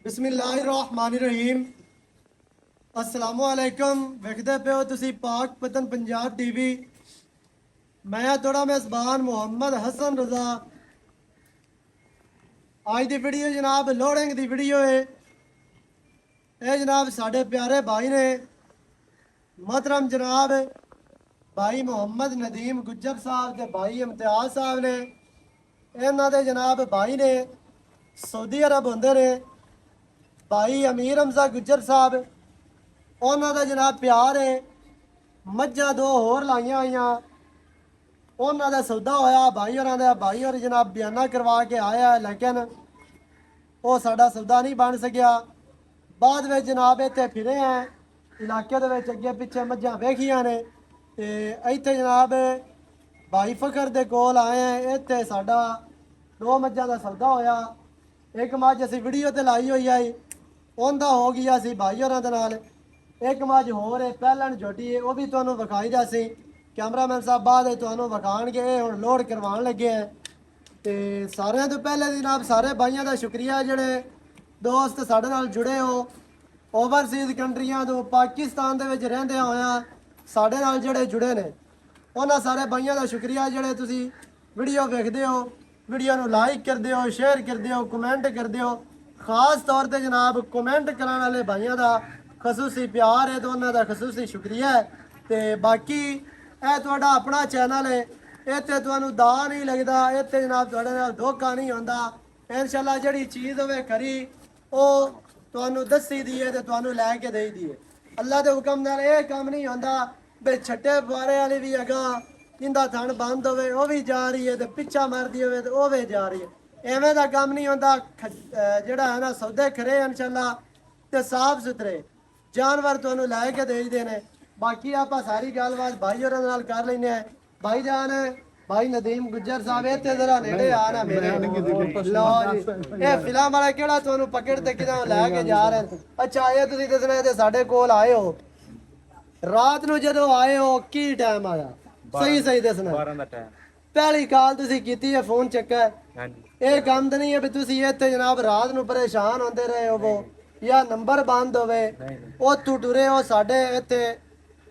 बिस्मिल्लाहिर्रहमानिर्रहीम अस्सलामुअलैकुम वेखदे पे हो तुसी पाक पतन पंजाब टीवी। मैं थोड़ा मेज़बान मोहम्मद हसन रजा। आज की वीडियो जनाब लोडिंग की वीडियो है। ये जनाब साढ़े प्यारे भाई ने मोहतरम जनाब भाई मोहम्मद नदीम गुज्जर साहब के भाई इम्तियाज साहब ने इन्हों के जनाब भाई ने सऊदी अरब होंगे ने भाई अमीर हमजा गुज्जर साहब उन्होंने जनाब प्यार है मझा दो होर लाइया हुई उन्होंने सौदा होया भाई और जनाब बयाना करवा के आया लेकिन वो साडा सौदा नहीं बन सकिया। बाद में जनाब इतने फिरे हैं इलाके अगे पिछे मझा वेखिया ने इतने जनाब भाई फखर के कोल आए हैं। इतने साडा दो मझा का सौदा होया। एक मझ असी वीडियो ते लाई हुई आई उनका हो गया सी भाई होरां दे नाल। एक मझ होर है पहलन झोटी है वह भी तुहानूं विखाई जासी। कैमरामैन साहब बाद तुहानूं विखाणगे हुण लोड करवाउण लगे हैं। तो सारिਆਂ तो पहले जनाब सारे भाइयों का शुक्रिया जिहड़े दोस्त साडे नाल जुड़े हो ओवरसीज़ कंट्रियां तो पाकिस्तान दे विच रहिंदे होया साडे नाल जिहड़े जुड़े ने उन्हां सारे भाइयों का शुक्रिया जिहड़े तुसीं वीडियो वेखदे हो वीडियो नूं लाइक करदे हो शेयर करदे हो कमेंट करदे हो। खास तौर पर जनाब कमेंट कराने वाले भाइयों का खसूसी प्यार है तो उन्होंने खसूसी शुक्रिया है। तो बाकी यह थोड़ा अपना चैनल है इतने तुहानूं दा नहीं लगता इतने जनाब तुहाडे नाल धोखा नहीं होंदा। इंशाअल्लाह जिहड़ी चीज़ होवे खरी वो तुहानूं दसी दी है तो तुहानूं लैके देई दी है। अल्लाह के हुक्म नाल यह काम नहीं होंदा बे छट्टे फुआरे वाली भी अगां इंदा थण बंद होवे वो भी जा रही है तो पिछा मारदी होवे तो वो भी जा रही है। एवें दा काम नहीं होंदा जिहड़ा है ना सौदे खरे इंशाअल्लाह ते साफ सुथरे जानवर तुहानूं लै के दे देने। बाकी आप सारी गलबात भाई होरां नाल कर लैने हैं। भाई जान भाई नदीम गुज्जर साहब इत्थे जरा नेड़े आ ना मेरे लो जी ये फिल्म वाला केड़ा तुहानूं पकड़ ते किदां लै के जा रहे हैं। अच्छा ये तुसीं दसना ते साडे कोल आए हो रात नूं जदों आए हो की टाइम आया सही सही दसना 12 ਦਾ ਟਾਈਮ पहली कॉल तुसीं कीती है फोन चक्का है ਹਾਂਜੀ ये काम तो नहीं है भी तुसीं इत्थे जनाब रात नूं परेशान होंदे रहे हो या नंबर बंद होवे उतों टुरे हो साडे इत्थे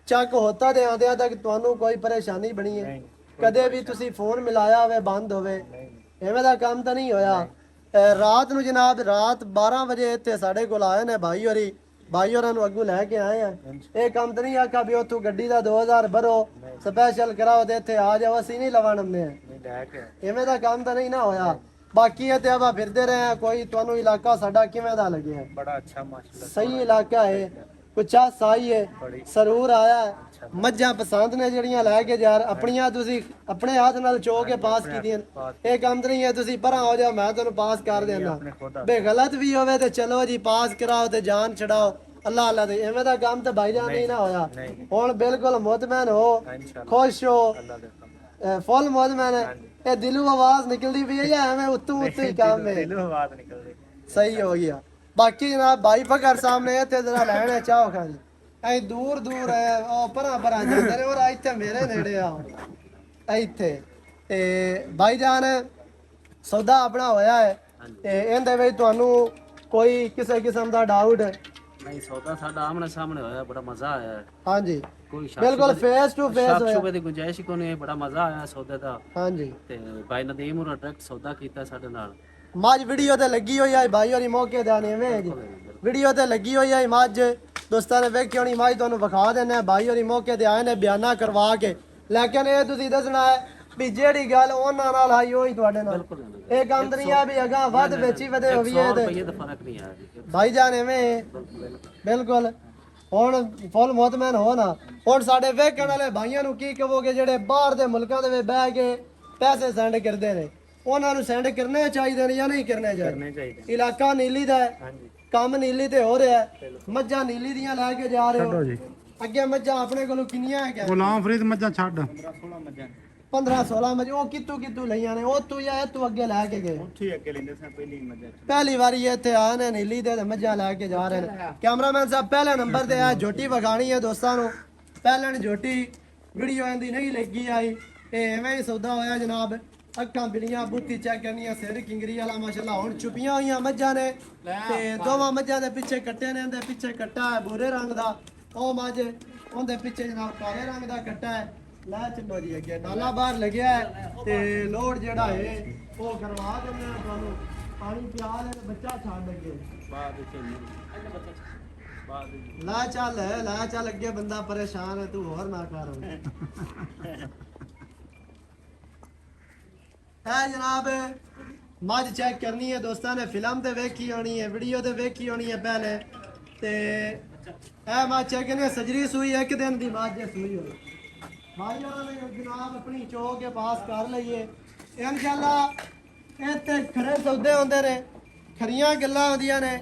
चक होता दे आंदियां तक तुहानूं कोई परेशानी बनी है कदे भी तुसीं फोन मिलाया होवे बंद होवे एवें दा काम तो नहीं होया। रात नूं जनाब रात 12 बजे इत्थे साडे कोल आए ने भाई होरां नूं अग्गों लैके आए हैं। ये काम तो नहीं आखा भी उतों गड्डी दा 2000 भरो स्पैशल कराओ ते इत्थे आ जाओ असीं नहीं लवण आंदे हैं ਨਹੀਂ ਲੈ ਕੇ इवें दा काम तो नहीं ना होया। बाकी है ते आवा फिरदे रहे हैं कोई तुहानूं इलाका साडा किवें दा लग्या ਬੜਾ ਅੱਛਾ ਮਾਸ਼ਾਅੱਲਾ सही इलाका है कुछ साई है सरूर आया है मझां पसंद ने जड़ियां लैके जा अपनियां तुसीं अपने हाथ नाल चो के पास कीतियां ये काम तो नहीं है तुसीं परां हो जाओ मैं तुहानूं पास कर देना बे गलत भी होवे ते चलो जी पास कराओ ते जान छड़ाओ अल्लाह अल्लाह दे एवें दा काम ते भाईजान नहीं ना होया। हुण बिल्कुल मुतमैन हो खुश हो ਅੱਲਾ ਦੇ ਹੁਕਮ फुल मुतमैन है ये दिलों आवाज निकलदी पई है या एवें उत्तों उत्तों ही काम है ਦਿਲੋਂ ਆਵਾਜ਼ ਨਿਕਲਦੀ सही हो गया। बाकी जनाब भाई फकर सामने इतने जरा लैने चाहो खानी ऐ दूर दूर है ओ परा परा जाते ने और इतने मेरे नेड़े आओ इतने ते भाई जान सौदा अपना होया है ते इहदे विच तुहानूं कोई किसी किस्म दा डाउट ਨਹੀਂ ਸੌਦਾ ਸਾਡਾ ਆਮਣੇ ਸਾਹਮਣੇ ਹੋਇਆ ਬੜਾ ਮਜ਼ਾ ਆਇਆ ਹੈ। हाँ जी ਕੋਈ बिल्कुल फेस टू फेस ਸ਼ੱਕ होया ਸ਼ੁਬੇ ਦੀ ਗੁੰਜਾਇਸ਼ ਹੀ ਕੋਈ ਨਹੀਂ ਬੜਾ ਮਜ਼ਾ ਆਇਆ ਸੌਦੇ ਦਾ हाँ जी ਤੇ ਭਾਈ ਨਦੀਮ ਹੋਰਾਂ ਡਾਇਰੈਕਟ ਸੌਦਾ ਕੀਤਾ ਸਾਡੇ ਨਾਲ मज वीडियो ते लगी हुई है भाई होरी मौके ते आने में जी वीडियो ते लगी हुई है मज दोस्तां ने वेखी होनी मज तुहानूं विखा देना भाई होरी मौके ते आए ने बयाना करवा के लेकिन ये तुसीं दसना है भी जेड़ी गल उन्हां नाल आई होई तुहाडे नाल ये काम तो नहीं है भी अगां वध वेची वधे होवीए ते ਰੁਪਈਏ ਦਾ ਫਰਕ ਨਹੀਂ ਆਇਆ ਜੀ भाई जान एवें बिल्कुल हुण फुल मुतमैन हो ना हुण साडे वेखण वाले भाइयां नूं की कहोगे जेड़े बाहर दे मुल्कां दे विच बह के पैसे सेंड करदे ने ਉਹਨਾਂ ਨੂੰ ਸੈਂਡ ਕਰਨੇ ਚਾਹੀਦੇ ਨੇ ਜਾਂ ਨਹੀਂ ਕਰਨੇ ਕਰਨੇ ਚਾਹੀਦੇ ਚਾਹੀਦੇ ਇਲਾਕਾ ਨੀਲੀ ਦਾ ਹੈ ਹਾਂਜੀ ਕੰਮ ਨੀਲੀ ਤੇ ਹੋ ਰਿਹਾ ਹੈ ਮੱਝਾਂ ਨੀਲੀ ਦੀਆਂ ਲੈ ਕੇ ਜਾ ਰਹੇ ਹੋ ਜੀ ਅੱਗੇ ਮੱਝਾਂ ਆਪਣੇ ਕੋਲੋਂ ਕਿੰਨੀਆਂ ਹੈਗੀਆਂ ਗੁਲਾਮ ਫਰੀਦ ਮੱਝਾਂ ਛੱਡ 16 ਮੱਝਾਂ 15 16 ਮੱਝ ਉਹ ਕਿੱਥੋਂ ਲਈਆਂ ਨੇ ਉਹ ਤੂੰ ਜਾਂ ਇਹ ਤੂੰ ਅੱਗੇ ਲੈ ਕੇ ਗਏ ਉੱਥੇ ਹੀ ਅੱਗੇ ਲੈਂਦੇ ਸਾਂ ਪਹਿਲੀ ਮੱਝਾਂ ਪਹਿਲੀ ਵਾਰੀ ਇੱਥੇ ਆਏ ਨੇ ਨੀਲੀ ਦੇ ਤੇ ਮੱਝਾਂ ਲੈ ਕੇ ਜਾ ਰਹੇ ਨੇ। ਕੈਮਰਾਮੈਨ ਸਾਹਿਬ ਪਹਿਲੇ ਨੰਬਰ ਤੇ ਆ ਝੋਟੀ ਵਿਖਾਣੀ ਹੈ ਦੋਸਤਾਂ ਨੂੰ ਪਹਿਲਣ ਝੋਟੀ ਵੀਡੀਓ ਇਹਦੀ ਨਹੀਂ ਲੱਗੀ ਆਈ ਇਹ ਐਵੇਂ ਹੀ ਸੌਦਾ ਹੋਇਆ ਜਨਾਬ ਅੱਖਾਂ ਬਿਲੀਆਂ ਬੁੱਤੀ ਚੈੱਕ ਕਰਨੀਆਂ ਸਿਰ ਕਿੰਗਰੀ ਵਾਲਾ ਮਾਸ਼ਾਅੱਲਾ ਹੁਣ ਚੁਪੀਆਂ ਹੋਈਆਂ ਮੱਝਾਂ ਨੇ ਤੇ ਦੋਵਾਂ ਮੱਝਾਂ ਦੇ ਪਿੱਛੇ ਕੱਟੇ ਨੇ ਇਹਦੇ ਪਿੱਛੇ ਕੱਟਾ ਹੈ ਭੂਰੇ ਰੰਗ ਦਾ ਉਹ ਮੱਝ ਉਹਦੇ ਪਿੱਛੇ ਜਨਾਬ ਕਾਲੇ ਰੰਗ ਦਾ ਕੱਟਾ ਹੈ ਲੈ ਚੱਲੋ ਜੀ ਅੱਗੇ ਨਾਲਾ ਬਾਹਰ ਲੱਗਿਆ ਹੈ ਤੇ ਲੋਡ ਜਿਹੜਾ ਹੈ ਉਹ ਕਰਵਾ ਦਿੰਦੇ ਆ ਤੁਹਾਨੂੰ ਪਾਣੀ ਪਿਆ ਦੇ ਬੱਚਾ ਛੱਡ ਅੱਗੇ ਲਾ ਚੱਲ ਅੱਗੇ ਬੰਦਾ ਪਰੇਸ਼ਾਨ ਹੈ ਤੂੰ ਹੋਰ ਨਾ ਕਰ ਹੈ ਜਨਾਬ ਮੱਝ ਚੈੱਕ ਕਰਨੀ ਹੈ ਦੋਸਤਾਂ ਨੇ ਫਿਲਮ ਤੇ ਵੇਖੀ ਹੋਣੀ ਹੈ ਵੀਡੀਓ ਤੇ ਵੇਖੀ ਹੋਣੀ ਹੈ ਪਹਿਲੇ ਤੇ ਇਹ ਮੱਝ ਚੈੱਕ ਕਰਨੀ ਸਜਰੀ ਸੂਈ ਇੱਕ ਦਿਨ ਦੀ ਮੱਝ ਸੂਈ ਹੋਈ ਭਾਈ ਉਹਨਾਂ ਨੇ ਜਨਾਬ ਆਪਣੀ ਚੋ ਕੇ ਪਾਸ ਕਰ ਲਈਏ ਇਨਸ਼ਾਅੱਲਾ ਇੱਥੇ ਖਰੇ ਸੌਦੇ ਹੁੰਦੇ ਨੇ ਖਰੀਆਂ ਗੱਲਾਂ ਹੁੰਦੀਆਂ ਨੇ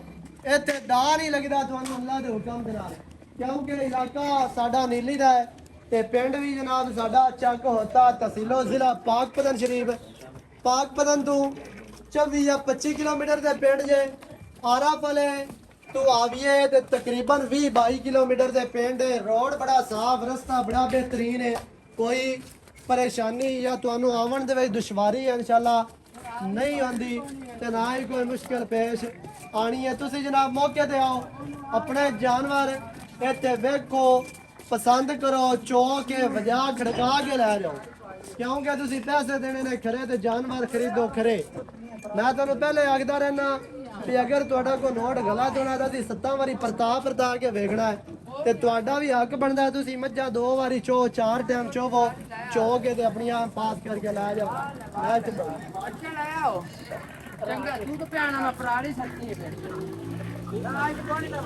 ਇੱਥੇ ਦਾ ਨਹੀਂ ਲੱਗਦਾ ਤੁਹਾਨੂੰ ਅੱਲਾ ਦੇ ਹੁਕਮ ਦੇ ਨਾਲ ਕਿਉਂਕਿ ਇਲਾਕਾ ਸਾਡਾ ਨੀਲੀ ਦਾ ਹੈ ਤੇ ਪਿੰਡ ਵੀ ਜਨਾਬ ਸਾਡਾ ਚੱਕ ਹੋਤਾ ਤਹਿਸੀਲੋ ਜ਼ਿਲ੍ਹਾ ਪਾਕਪਤਨ ਸ਼ਰੀਫ ਪਾਕਪਤਨ ਤੋਂ 24 ਜਾਂ 25 ਕਿਲੋਮੀਟਰ ਦੇ ਪਿੰਡ ਜੇ ਆਰਾ ਪਲੇ ਤੋਂ ਆਵੀਏ ਤੇ ਤਕਰੀਬਨ 20-22 ਕਿਲੋਮੀਟਰ ਦੇ ਪਿੰਡ ਹੈ ਰੋਡ ਬੜਾ ਸਾਫ਼ ਰਸਤਾ ਬੜਾ ਬਿਹਤਰੀਨ ਹੈ ਕੋਈ ਪਰੇਸ਼ਾਨੀ ਜਾਂ ਤੁਹਾਨੂੰ ਆਉਣ ਦੇ ਵਿੱਚ ਦੁਸ਼ਵਾਰੀ ਇਨਸ਼ਾਅੱਲਾ ਨਹੀਂ ਆਉਂਦੀ ਤੇ ਨਾ ਹੀ ਕੋਈ ਮੁਸ਼ਕਲ ਪੇਸ਼ ਆਣੀ ਹੈ ਤੁਸੀਂ ਜਨਾਬ ਮੌਕੇ ਤੇ ਆਓ ਆਪਣੇ ਜਾਨਵਰ ਇੱਥੇ ਵੇਖੋ ਪਸੰਦ ਕਰੋ ਚੋ ਕੇ ਵਜਾ ਖੜਕਾ ਕੇ ਲੈ ਜਾਓ ਕਿਉਂਕਿ ਤੁਸੀਂ ਪੈਸੇ ਦੇਣੇ ਨੇ ਖਰੇ ਤੇ ਜਾਨਵਰ ਖਰੀਦੋ ਖਰੇ ਮੈਂ ਤੁਹਾਨੂੰ ਪਹਿਲੇ ਆਖਦਾ ਰਹਿਣਾ ਵੀ ਅਗਰ ਤੁਹਾਡਾ ਕੋਈ ਨੋਟ ਗਲਤ ਹੋਣਾ ਤਾਂ ਤੁਸੀਂ 7 ਵਾਰੀ ਪਰਤਾ ਕੇ ਵੇਖਣਾ ਹੈ ਤੇ ਤੁਹਾਡਾ ਵੀ ਹੱਕ ਬਣਦਾ ਤੁਸੀਂ ਮੱਝਾਂ 2 ਵਾਰੀ ਚੋ 4 ਟਾਈਮ ਚੋਵੋ ਚੋ ਕੇ ਤੇ ਆਪਣੀਆਂ ਪਾਸ ਕਰਕੇ ਲੈ ਜਾਓ ਲੈ ਚੱਲੋ ਅੱਛਾ ਲੈ ਆਓ ਚੰਗਾ ਤੂੰ ਤਾਂ ਪਿਆਣਾ ਮੈਂ ਪਰਾ ਨਹੀਂ ਸਕਦੀ ਹੈ ਫਿਰ ਅੱਜ ਕੋਣ ਨਾ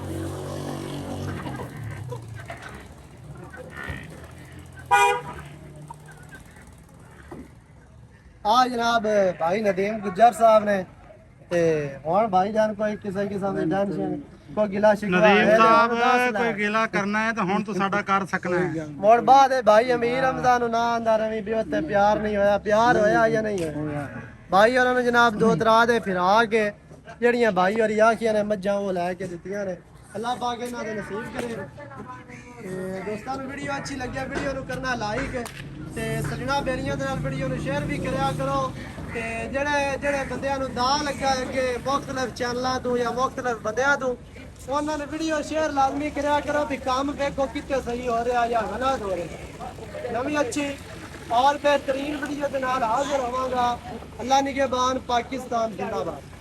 ਆ ਜਨਾਬ ਭਾਈ ਨਦੀਮ ਗੁੱਜਰ ਸਾਹਿਬ ਨੇ ਤੇ ਹੁਣ ਭਾਈ ਜਾਨ ਕੋਈ ਕਿਸੇ ਕਿਸਮ ਦੀ ਟੈਨਸ਼ਨ ਕੋਈ ਗਿਲਾ ਸ਼ਿਕਵਾ ਨਦੀਮ ਹੈ ਸਾਹਿਬ ਕੋਈ ਗਿਲਾ ਕਰਨਾ ਹੈ ਤਾਂ ਹੁਣ ਤੂੰ ਸਾਡਾ ਕਰ ਸਕਣਾ ਹੈ ਮੋੜ ਬਾਅਦ ਹੈ ਭਾਈ ਅਮੀਰ ਰਮਜ਼ਾਨ ਨੂੰ ਨਾ ਆਂਦਾ ਰਵੀ ਵੀ ਉੱਤੇ ਪਿਆਰ ਨਹੀਂ ਹੋਇਆ ਪਿਆਰ ਹੋਇਆ ਜਾਂ ਨਹੀਂ ਹੋਇਆ ਭਾਈ ਉਹਨਾਂ ਨੂੰ ਜਨਾਬ ਦੋ ਤਰਾ ਦੇ ਫਿਰਾ ਕੇ ਜਿਹੜੀਆਂ ਭਾਈ ਹੋਰੀ ਆਖੀਆਂ ਨੇ ਮੱਝਾਂ ਉਹ ਲੈ ਕੇ ਦਿੱਤੀਆਂ ਨੇ ਅੱਲਾਹ ਪਾਕ ਇਹਨਾਂ ਦੇ ਨਸੀਬ ਕਰੇ ਤੇ ਦੋਸਤਾਂ ਨੂੰ ਵੀਡੀਓ ਅੱਛੀ ਲੱਗਿਆ ਵੀਡੀਓ ਨੂੰ ਕਰਨਾ ਲਾਈਕ ਤੇ ਸਜਣਾ ਬੇਲੀਆਂ ਦੇ ਨਾਲ ਵੀਡੀਓ ਨੂੰ ਸ਼ੇਅਰ ਵੀ ਕਰਿਆ ਕਰੋ ਤੇ ਜਿਹੜੇ ਬੰਦਿਆਂ ਨੂੰ ਦਾ ਲੱਗਾ ਅੱਗੇ ਮੁਖਤਲਿਫ ਚੈਨਲਾਂ ਤੋਂ ਜਾਂ ਮੁਖਤਲਿਫ ਬੰਦਿਆਂ ਤੋਂ ਉਹਨਾਂ ਨੇ ਵੀਡੀਓ ਸ਼ੇਅਰ ਲਾਜ਼ਮੀ ਕਰਿਆ ਕਰੋ ਵੀ ਕੰਮ ਵੇਖੋ ਕਿੱਥੇ ਸਹੀ ਹੋ ਰਿਹਾ ਜਾਂ ਗਲਤ ਹੋ ਰਿਹਾ ਨਵੀਂ ਅੱਛੀ और बेहतरीन वीडियो के नाल हाजिर होवांगा अल्लाह निगहबान पाकिस्तान जिंदाबाद।